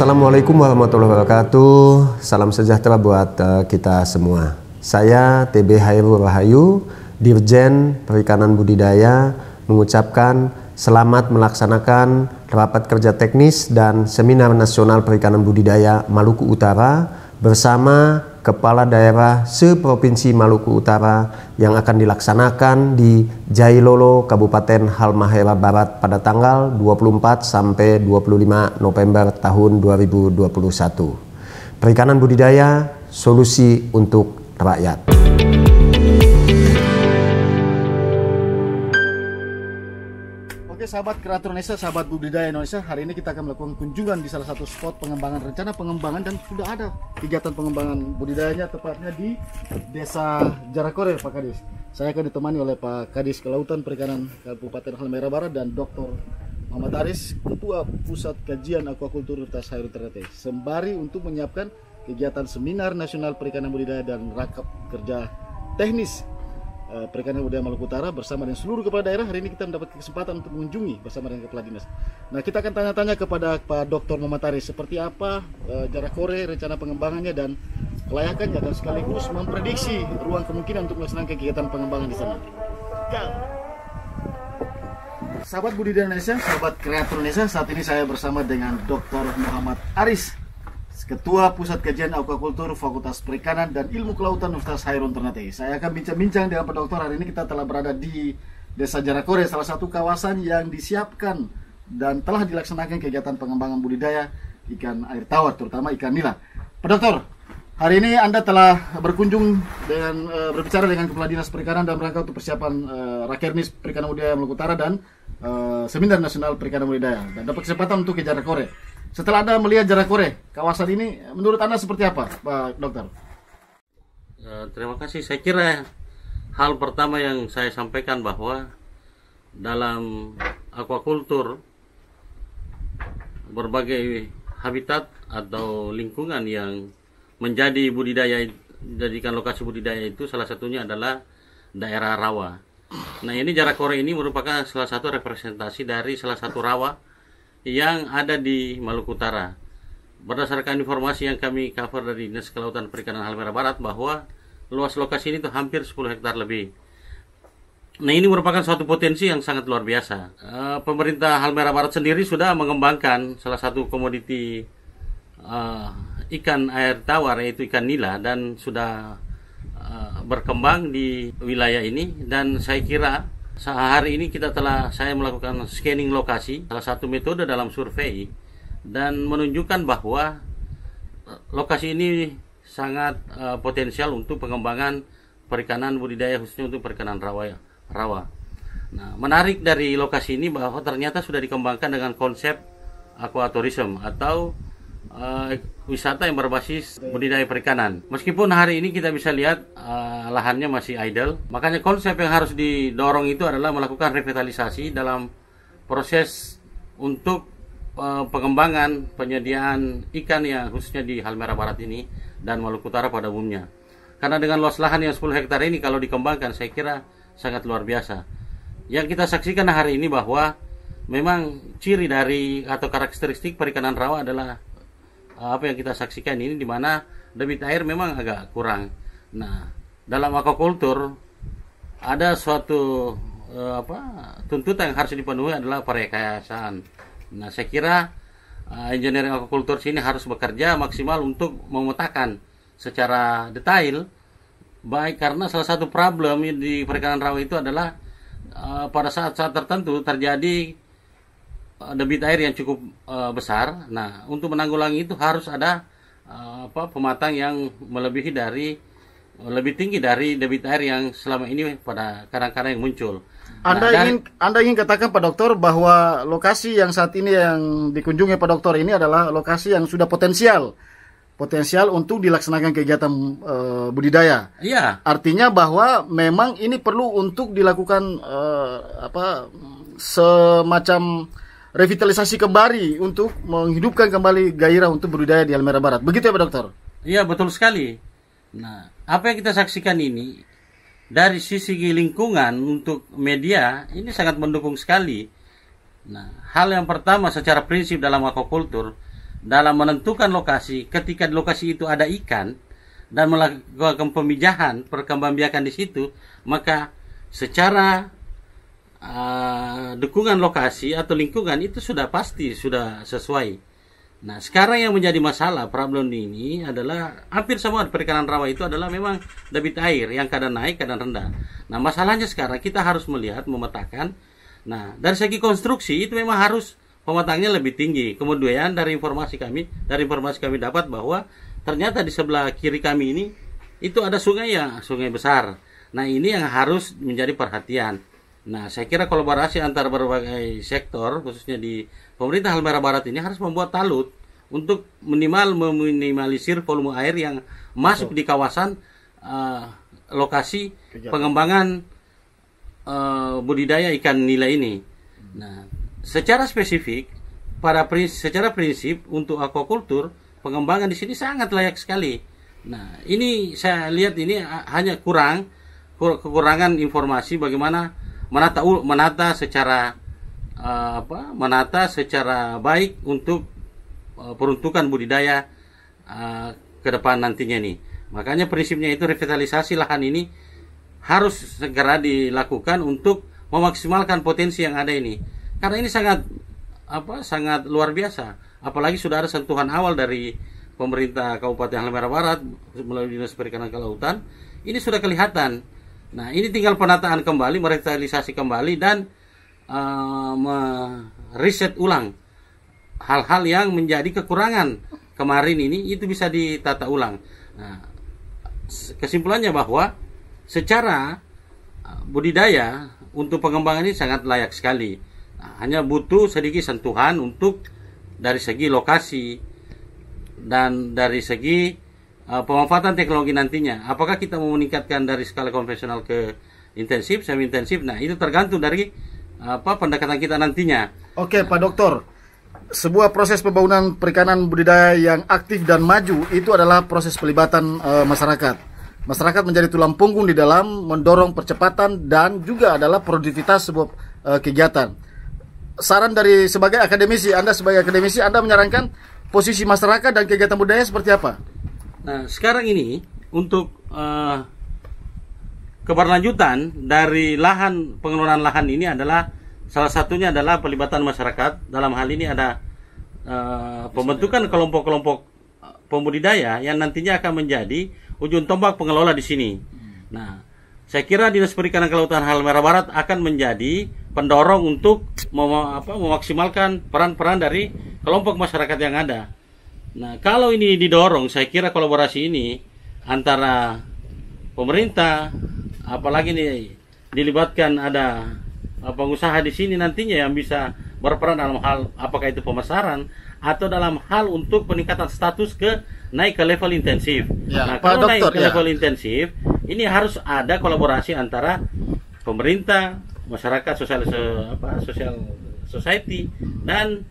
Assalamualaikum warahmatullahi wabarakatuh. Salam sejahtera buat kita semua. Saya TB Hairul Rahayu, Dirjen Perikanan Budidaya, mengucapkan selamat melaksanakan rapat kerja teknis dan seminar nasional perikanan budidaya Maluku Utara bersama Kepala Daerah se-Provinsi Maluku Utara yang akan dilaksanakan di Jailolo, Kabupaten Halmahera Barat pada tanggal 24 sampai 25 November tahun 2021. Perikanan budidaya, solusi untuk rakyat. Oke sahabat kreator Indonesia, sahabat budidaya Indonesia, hari ini kita akan melakukan kunjungan di salah satu spot pengembangan, rencana pengembangan, dan sudah ada kegiatan pengembangan budidayanya, tepatnya di Desa Jarakore, Pak Kadis. Saya akan ditemani oleh Pak Kadis Kelautan Perikanan Kabupaten Halmahera Barat dan Dr. Muhammad Aris, Ketua Pusat Kajian Aquacultur Universitas Hairul Ternate, sembari untuk menyiapkan kegiatan Seminar Nasional Perikanan Budidaya dan Rakap Kerja Teknis Perikanan Budidaya Maluku Utara bersama dengan seluruh kepala daerah. Hari ini kita mendapat kesempatan untuk mengunjungi bersama dengan kepala dinas. Nah, kita akan tanya-tanya kepada Pak Dr. Muhammad Aris seperti apa Jarakore, rencana pengembangannya dan kelayakannya, dan sekaligus memprediksi ruang kemungkinan untuk melaksanakan kegiatan pengembangan di sana. Sahabat budidaya Indonesia, sahabat kreator Indonesia, saat ini saya bersama dengan Dr. Muhammad Aris, Ketua Pusat Kajian Aquacultur Fakultas Perikanan dan Ilmu Kelautan Universitas Hairul Ternate. Saya akan bincang-bincang dengan Pak Dokter. Hari ini kita telah berada di Desa Jarakore, salah satu kawasan yang disiapkan dan telah dilaksanakan kegiatan pengembangan budidaya ikan air tawar, terutama ikan nila. Pak Dokter, hari ini Anda telah berkunjung dengan berbicara dengan Kepala Dinas Perikanan dalam rangka untuk persiapan Rakernis Perikanan Budidaya Maluku Utara dan Seminar Nasional Perikanan Budidaya, dan dapat kesempatan untuk ke Jarakore. Setelah Anda melihat Jarakore, kawasan ini menurut Anda seperti apa, Pak Dokter? Terima kasih. Saya kira hal pertama yang saya sampaikan bahwa dalam aquacultur berbagai habitat atau lingkungan yang menjadi budidaya, jadikan lokasi budidaya itu salah satunya adalah daerah rawa. Nah, ini Jarakore ini merupakan salah satu representasi dari salah satu rawa yang ada di Maluku Utara. Berdasarkan informasi yang kami cover dari Dinas Kelautan Perikanan Halmahera Barat, bahwa luas lokasi ini itu hampir 10 hektar lebih. Nah, ini merupakan suatu potensi yang sangat luar biasa. Pemerintah Halmahera Barat sendiri sudah mengembangkan salah satu komoditi ikan air tawar, yaitu ikan nila, dan sudah berkembang di wilayah ini. Dan saya kira hari ini saya melakukan scanning lokasi, salah satu metode dalam survei, dan menunjukkan bahwa lokasi ini sangat potensial untuk pengembangan perikanan budidaya, khususnya untuk perikanan rawa. Nah, menarik dari lokasi ini bahwa ternyata sudah dikembangkan dengan konsep aquatourism atau wisata yang berbasis budidaya perikanan. Meskipun hari ini kita bisa lihat lahannya masih idle, makanya konsep yang harus didorong itu adalah melakukan revitalisasi dalam proses untuk pengembangan penyediaan ikan yang khususnya di Halmahera Barat ini dan Maluku Utara pada umumnya. Karena dengan luas lahan yang 10 hektar ini kalau dikembangkan, saya kira sangat luar biasa. Yang kita saksikan hari ini bahwa memang ciri dari atau karakteristik perikanan rawa adalah apa yang kita saksikan ini, di mana debit air memang agak kurang. Nah, dalam aquacultur ada suatu tuntutan yang harus dipenuhi adalah perekayasaan. Nah, saya kira engineering aquacultur sini harus bekerja maksimal untuk memetakan secara detail, baik karena salah satu problem di perikanan rawa itu adalah pada saat-saat tertentu terjadi debit air yang cukup besar. Nah, untuk menanggulangi itu harus ada pematang yang lebih tinggi dari debit air yang selama ini pada kadang-kadang yang muncul. Anda ingin katakan Pak Dokter bahwa lokasi yang saat ini yang dikunjungi Pak Dokter ini adalah lokasi yang sudah potensial untuk dilaksanakan kegiatan budidaya. Iya. Artinya bahwa memang ini perlu untuk dilakukan semacam revitalisasi kembali untuk menghidupkan kembali gairah untuk budidaya di Halmahera Barat. Begitu ya Pak Dokter? Iya, betul sekali. Nah, apa yang kita saksikan ini dari sisi lingkungan untuk media ini sangat mendukung sekali. Nah, hal yang pertama secara prinsip dalam aquacultur, dalam menentukan lokasi, ketika di lokasi itu ada ikan dan melakukan pemijahan, perkembangbiakan di situ, maka secara dukungan lokasi atau lingkungan itu sudah pasti sudah sesuai. Nah, sekarang yang menjadi masalah problem ini adalah hampir semua perikanan rawa itu adalah memang debit air yang kadang naik, kadang rendah. Nah, masalahnya sekarang kita harus melihat, memetakan. Nah, dari segi konstruksi itu memang harus pemetaannya lebih tinggi. Kemudian dari informasi kami dapat bahwa ternyata di sebelah kiri kami ini itu ada sungai besar. Nah, ini yang harus menjadi perhatian. Nah, saya kira kolaborasi antara berbagai sektor, khususnya di pemerintah Halmahera Barat ini harus membuat talut untuk meminimalisir volume air yang masuk di kawasan lokasi pengembangan budidaya ikan nila ini. Nah, secara spesifik, secara prinsip untuk aquaculture, pengembangan di sini sangat layak sekali. Nah, ini saya lihat ini hanya kekurangan informasi bagaimana menata secara baik untuk peruntukan budidaya ke depan nantinya nih. Makanya prinsipnya itu revitalisasi lahan ini harus segera dilakukan untuk memaksimalkan potensi yang ada ini. Karena ini sangat luar biasa. Apalagi sudah ada sentuhan awal dari pemerintah Kabupaten Halmahera Barat melalui Dinas Perikanan Kelautan. Ini sudah kelihatan. Nah, ini tinggal penataan kembali, merevitalisasi kembali, dan meriset ulang hal-hal yang menjadi kekurangan kemarin ini, itu bisa ditata ulang. Nah, kesimpulannya bahwa secara budidaya untuk pengembangan ini sangat layak sekali. Nah, hanya butuh sedikit sentuhan untuk dari segi lokasi dan dari segi pemanfaatan teknologi nantinya. Apakah kita mau meningkatkan dari skala konvensional ke intensif, semi intensif? Nah, itu tergantung dari pendekatan kita nantinya. Oke, Pak Dokter. Sebuah proses pembangunan perikanan budidaya yang aktif dan maju itu adalah proses pelibatan masyarakat. Masyarakat menjadi tulang punggung di dalam mendorong percepatan dan juga adalah produktivitas sebuah kegiatan. Saran dari sebagai akademisi, Anda menyarankan posisi masyarakat dan kegiatan budaya seperti apa? Nah, sekarang ini untuk keberlanjutan dari pengelolaan lahan ini adalah salah satunya adalah pelibatan masyarakat. Dalam hal ini ada pembentukan kelompok-kelompok pembudidaya yang nantinya akan menjadi ujung tombak pengelola di sini. Nah, saya kira Dinas Perikanan Kelautan Halmahera Barat akan menjadi pendorong untuk memaksimalkan peran-peran dari kelompok masyarakat yang ada. Nah, kalau ini didorong, saya kira kolaborasi ini antara pemerintah, apalagi nih dilibatkan ada pengusaha di sini nantinya yang bisa berperan dalam hal apakah itu pemasaran atau dalam hal untuk peningkatan status naik ke level intensif. Ya, nah, kalau naik ke level intensif, ini harus ada kolaborasi antara pemerintah, masyarakat, social society dan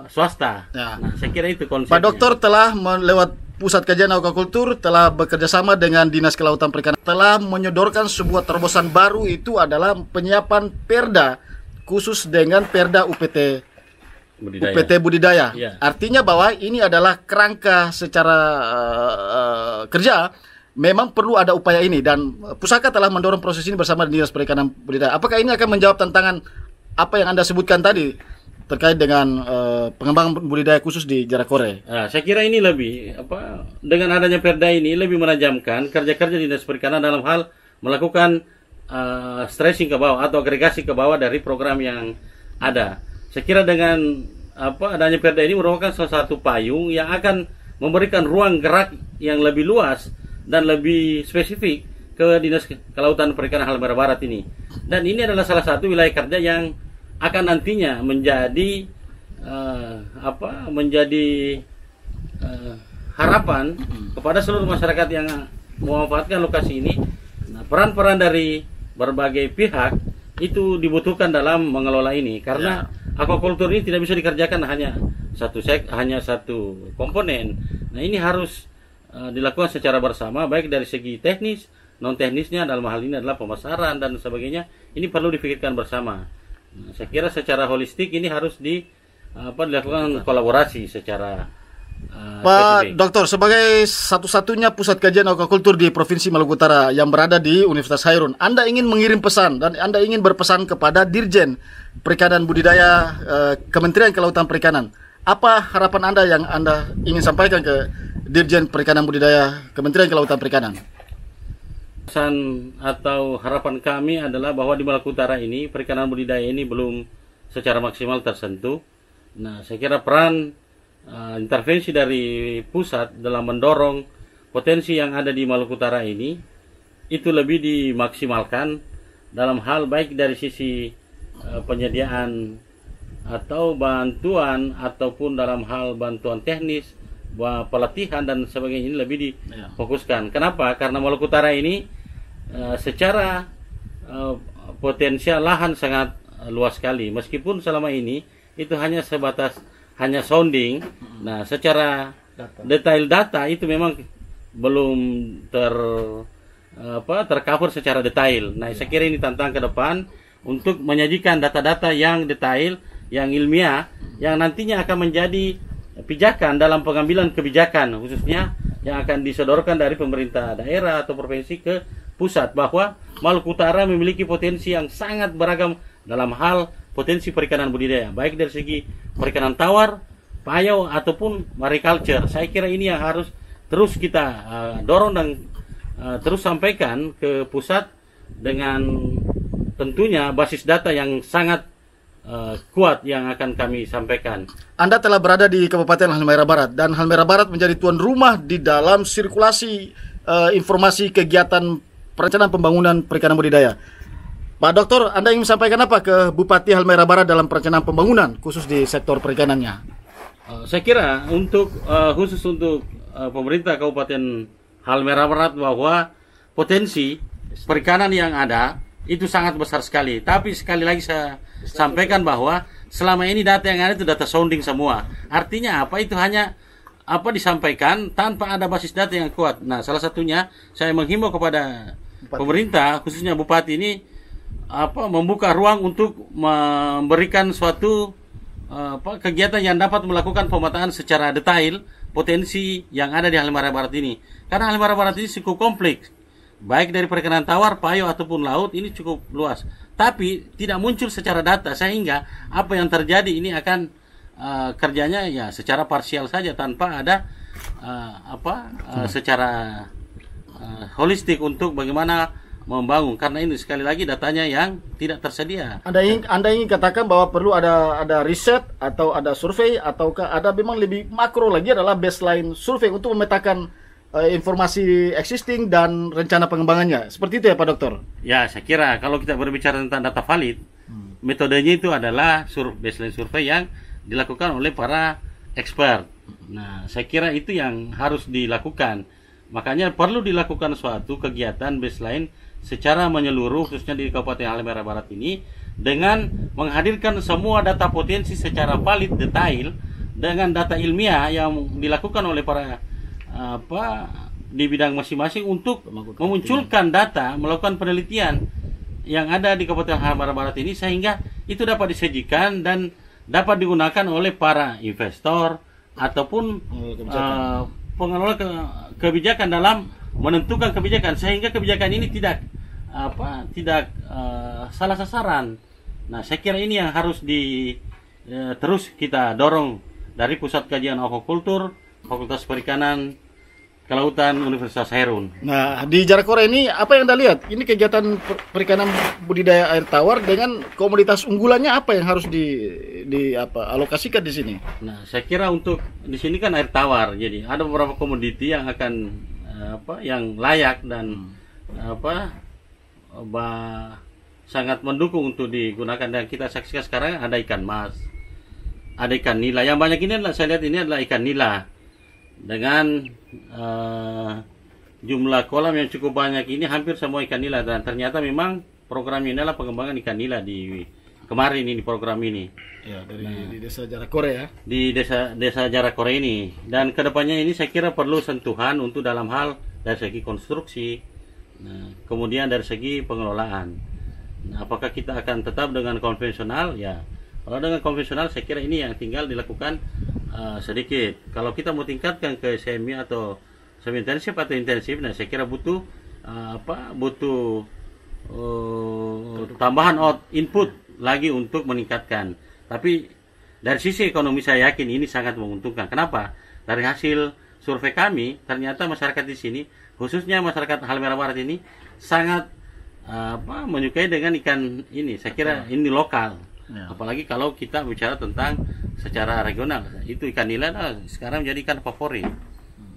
swasta. Ya. Nah, saya kira itu konsepnya. Pak Dokter telah lewat Pusat Kajian Aquaculture telah bekerja sama dengan Dinas Kelautan Perikanan telah menyodorkan sebuah terobosan baru, itu adalah penyiapan perda khusus dengan perda UPT budidaya. Ya. Artinya bahwa ini adalah kerangka secara kerja. Memang perlu ada upaya ini dan Pusaka telah mendorong proses ini bersama Dinas Perikanan Budidaya. Apakah ini akan menjawab tantangan apa yang Anda sebutkan tadi terkait dengan pengembangan budidaya khusus di Jarakore? Nah, saya kira ini lebih dengan adanya perda ini lebih menajamkan kerja-kerja Dinas Perikanan dalam hal melakukan stressing ke bawah atau agregasi ke bawah dari program yang ada. Saya kira dengan adanya perda ini merupakan salah satu payung yang akan memberikan ruang gerak yang lebih luas dan lebih spesifik ke Dinas Kelautan Perikanan Halmahera Barat ini. Dan ini adalah salah satu wilayah kerja yang akan nantinya menjadi harapan kepada seluruh masyarakat yang memanfaatkan lokasi ini. Nah, peran-peran dari berbagai pihak itu dibutuhkan dalam mengelola ini karena aquaculture ini tidak bisa dikerjakan hanya satu komponen. Nah, ini harus dilakukan secara bersama, baik dari segi teknis, non teknisnya dalam hal ini adalah pemasaran dan sebagainya. Ini perlu dipikirkan bersama. Nah, saya kira secara holistik ini harus dilakukan kolaborasi secara Pak spesifik. Dokter, sebagai satu-satunya pusat kajian aquaculture di Provinsi Maluku Utara yang berada di Universitas Hairun, Anda ingin mengirim pesan dan Anda ingin berpesan kepada Dirjen Perikanan Budidaya Kementerian Kelautan Perikanan. Apa harapan Anda yang Anda ingin sampaikan ke Dirjen Perikanan Budidaya Kementerian Kelautan Perikanan? Pesan atau harapan kami adalah bahwa di Maluku Utara ini perikanan budidaya ini belum secara maksimal tersentuh. Nah, saya kira peran intervensi dari pusat dalam mendorong potensi yang ada di Maluku Utara ini itu lebih dimaksimalkan dalam hal baik dari sisi penyediaan atau bantuan ataupun dalam hal bantuan teknis, pelatihan dan sebagainya ini lebih difokuskan. Kenapa? Karena Maluku Utara ini secara potensial lahan sangat luas sekali, meskipun selama ini itu hanya sebatas hanya sounding. Nah, secara detail data itu memang belum tercover secara detail. Nah, saya kira ini tantangan ke depan untuk menyajikan data-data yang detail, yang ilmiah, yang nantinya akan menjadi pijakan dalam pengambilan kebijakan, khususnya yang akan disodorkan dari pemerintah daerah atau provinsi ke pusat, bahwa Maluku Utara memiliki potensi yang sangat beragam dalam hal potensi perikanan budidaya, baik dari segi perikanan tawar, payau ataupun mariculture. Saya kira ini yang harus terus kita dorong dan terus sampaikan ke pusat dengan tentunya basis data yang sangat kuat yang akan kami sampaikan. Anda telah berada di Kabupaten Halmahera Barat dan Halmahera Barat menjadi tuan rumah di dalam sirkulasi informasi kegiatan perencanaan pembangunan perikanan budidaya. Pak Dokter, Anda ingin sampaikan apa ke Bupati Halmahera Barat dalam perencanaan pembangunan khusus di sektor perikanannya? Saya kira untuk khusus untuk pemerintah Kabupaten Halmahera Barat bahwa potensi perikanan yang ada itu sangat besar sekali. Tapi sekali lagi saya sampaikan bahwa selama ini data yang ada itu data sounding semua. Artinya apa? Itu hanya disampaikan tanpa ada basis data yang kuat. Nah, salah satunya saya menghimbau kepada pemerintah, khususnya Bupati ini membuka ruang untuk memberikan suatu kegiatan yang dapat melakukan pemetaan secara detail potensi yang ada di Halmahera Barat ini. Karena Halmahera Barat ini cukup kompleks, baik dari perikanan tawar, payau ataupun laut, ini cukup luas. Tapi tidak muncul secara data, sehingga apa yang terjadi ini akan kerjanya ya secara parsial saja tanpa ada secara holistik untuk bagaimana membangun, karena ini sekali lagi datanya yang tidak tersedia. Anda ingin katakan bahwa perlu ada riset atau ada survei, ataukah ada memang lebih makro lagi adalah baseline survei untuk memetakan informasi existing dan rencana pengembangannya. Seperti itu ya Pak Dokter? Ya, saya kira kalau kita berbicara tentang data valid, metodenya itu adalah baseline survei yang dilakukan oleh para expert. Nah, saya kira itu yang harus dilakukan. Makanya perlu dilakukan suatu kegiatan baseline secara menyeluruh, khususnya di Kabupaten Halmahera Barat ini, dengan menghadirkan semua data potensi secara valid, detail, dengan data ilmiah yang dilakukan oleh para di bidang masing-masing untuk memunculkan data, melakukan penelitian yang ada di Kabupaten Halmahera Barat ini, sehingga itu dapat disajikan dan dapat digunakan oleh para investor ataupun pengelola kebijakan dalam menentukan kebijakan, sehingga kebijakan ini tidak salah sasaran. Nah, saya kira ini yang harus terus kita dorong dari Pusat Kajian Aquaculture, Fakultas Perikanan Kelautan Universitas Hairun. Nah, di Jarakore ini apa yang Anda lihat? Ini kegiatan perikanan budidaya air tawar dengan komoditas unggulannya apa yang harus alokasikan di sini? Nah, saya kira untuk di sini kan air tawar, jadi ada beberapa komoditi yang akan yang layak dan sangat mendukung untuk digunakan, dan kita saksikan sekarang ada ikan mas, ada ikan nila. Yang banyak ini adalah saya lihat ini adalah ikan nila dengan jumlah kolam yang cukup banyak, ini hampir semua ikan nila, dan ternyata memang program ini adalah pengembangan ikan nila di kemarin ini program ini. Ya, di desa Jarakore ya. Di desa Jarakore ini, dan kedepannya ini saya kira perlu sentuhan untuk dalam hal dari segi konstruksi, kemudian dari segi pengelolaan. Nah, apakah kita akan tetap dengan konvensional? Ya, Kalau dengan konvensional saya kira ini yang tinggal dilakukan sedikit. Kalau kita mau tingkatkan ke semi atau semi intensif atau intensif, nah saya kira butuh tambahan input lagi untuk meningkatkan. Tapi dari sisi ekonomi saya yakin ini sangat menguntungkan. Kenapa? Dari hasil survei kami ternyata masyarakat di sini, khususnya masyarakat Halmahera Barat ini sangat menyukai dengan ikan ini. Saya kira ini lokal. Ya. Apalagi kalau kita bicara tentang secara regional, itu ikan nila sekarang menjadi ikan favorit.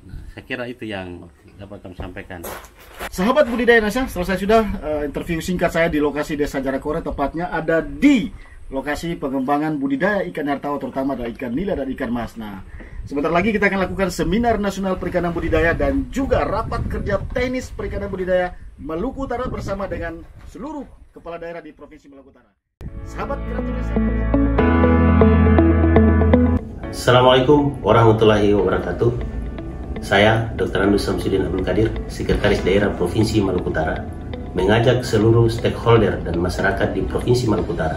Nah, saya kira itu yang dapat kami sampaikan. Sahabat budidaya Indonesia, selesai sudah interview singkat saya di lokasi Desa Jarakore, tepatnya ada di lokasi pengembangan budidaya ikan air tawar, terutama ada ikan nila dan ikan mas. Nah, sebentar lagi kita akan lakukan seminar nasional perikanan budidaya dan juga rapat kerja teknis perikanan budidaya Maluku Utara bersama dengan seluruh kepala daerah di Provinsi Maluku Utara. Sahabat Kreator Indonesia. Assalamualaikum warahmatullahi wabarakatuh. Saya Dr. Andus Samsudin Abdul Qadir, Sekretaris Daerah Provinsi Maluku Utara, mengajak seluruh stakeholder dan masyarakat di Provinsi Maluku Utara.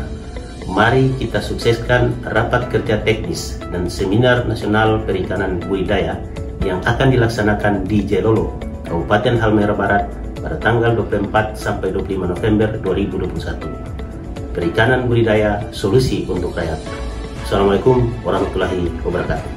Mari kita sukseskan rapat kerja teknis dan seminar nasional perikanan budidaya yang akan dilaksanakan di Jelolo, Kabupaten Halmahera Barat pada tanggal 24 sampai 25 November 2021. Perikanan budidaya, solusi untuk rakyat. Assalamualaikum warahmatullahi wabarakatuh.